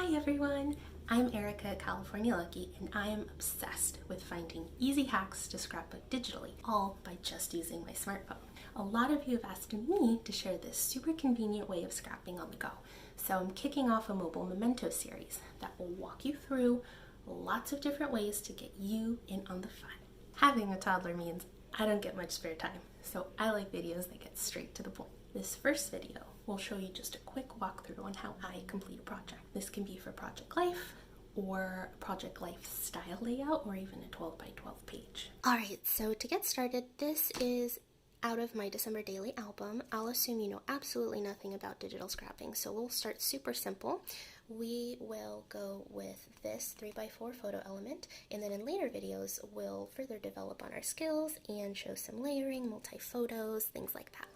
Hi everyone! I'm Erica at California Lucky, and I am obsessed with finding easy hacks to scrapbook digitally, all by just using my smartphone. A lot of you have asked me to share this super convenient way of scrapping on the go, so I'm kicking off a mobile memento series that will walk you through lots of different ways to get you in on the fun. Having a toddler means I don't get much spare time, so I like videos that get straight to the point. This first video will show you just a quick walkthrough on how I complete a project. This can be for Project Life or Project Life style layout or even a 12 by 12 page. Alright, so to get started, this is out of my December daily album. I'll assume you know absolutely nothing about digital scrapping, so we'll start super simple. We will go with this 3x4 photo element, and then in later videos we'll further develop on our skills and show some layering, multi-photos, things like that.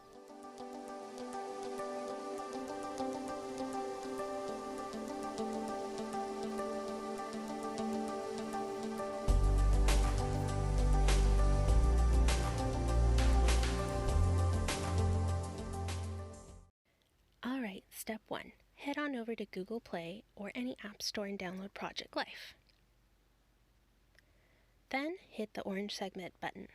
Alright, step 1. Head on over to Google Play or any app store and download Project Life. Then hit the orange segment button.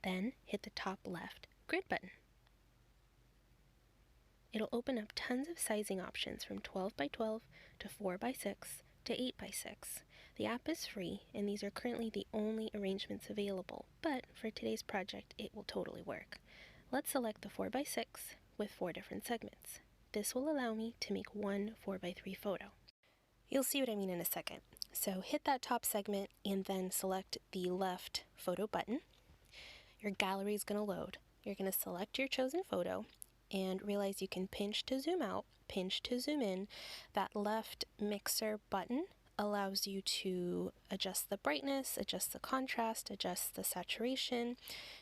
Then hit the top left grid button. It'll open up tons of sizing options from 12 by 12 to 4 by 6 to 8 by 6. The app is free, and these are currently the only arrangements available, but for today's project it will totally work. Let's select the 4 by 6 with 4 different segments. This will allow me to make one 4 by 3 photo. You'll see what I mean in a second. So hit that top segment and then select the left photo button. Your gallery is going to load. You're going to select your chosen photo and realize you can pinch to zoom out, pinch to zoom in. That left mixer button allows you to adjust the brightness, adjust the contrast, adjust the saturation.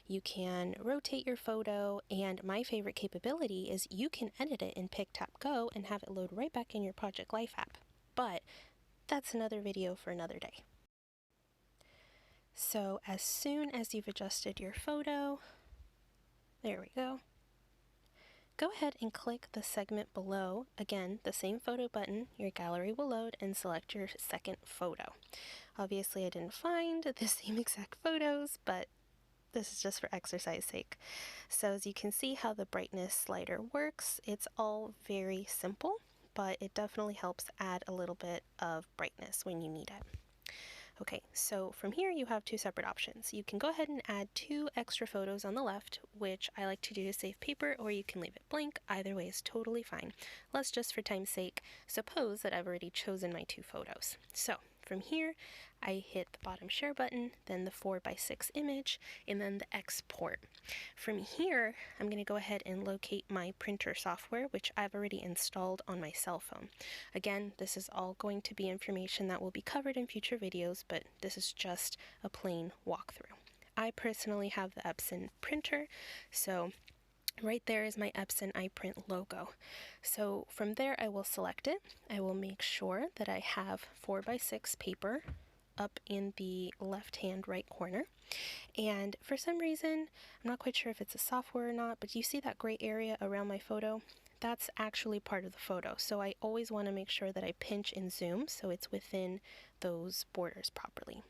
You can rotate your photo, and my favorite capability is you can edit it in PicTapGo and have it load right back in your Project Life app. But that's another video for another day. So as soon as you've adjusted your photo, there we go. Go ahead and click the segment below. Again, the same photo button, your gallery will load, and select your second photo. Obviously I didn't find the same exact photos, but this is just for exercise sake. So as you can see how the brightness slider works, it's all very simple, but it definitely helps add a little bit of brightness when you need it. Okay, so from here you have two separate options. You can go ahead and add 2 extra photos on the left, which I like to do to save paper, or you can leave it blank. Either way is totally fine. Let's just, for time's sake, suppose that I've already chosen my 2 photos. So from here, I hit the bottom share button, then the 4 by 6 image, and then the export. From here, I'm going to go ahead and locate my printer software, which I've already installed on my cell phone. Again, this is all going to be information that will be covered in future videos, but this is just a plain walkthrough. I personally have the Epson printer, so right there is my Epson iPrint logo. So from there I will select it. I will make sure that I have 4 by 6 paper up in the left hand right corner, and for some reason, I'm not quite sure if it's a software or not, but you see that gray area around my photo? That's actually part of the photo, so I always want to make sure that I pinch and zoom so it's within those borders properly.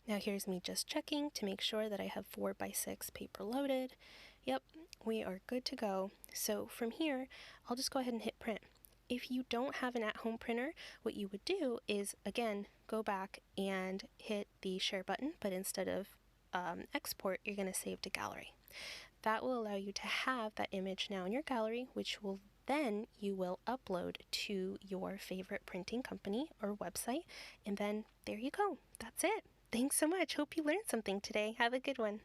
Now here's me just checking to make sure that I have 4 by 6 paper loaded. Yep, we are good to go. So from here, I'll just go ahead and hit print. If you don't have an at-home printer, what you would do is, again, go back and hit the share button, but instead of export, you're going to save to gallery. That will allow you to have that image now in your gallery, which will then you will upload to your favorite printing company or website, and then there you go. That's it. Thanks so much. Hope you learned something today. Have a good one.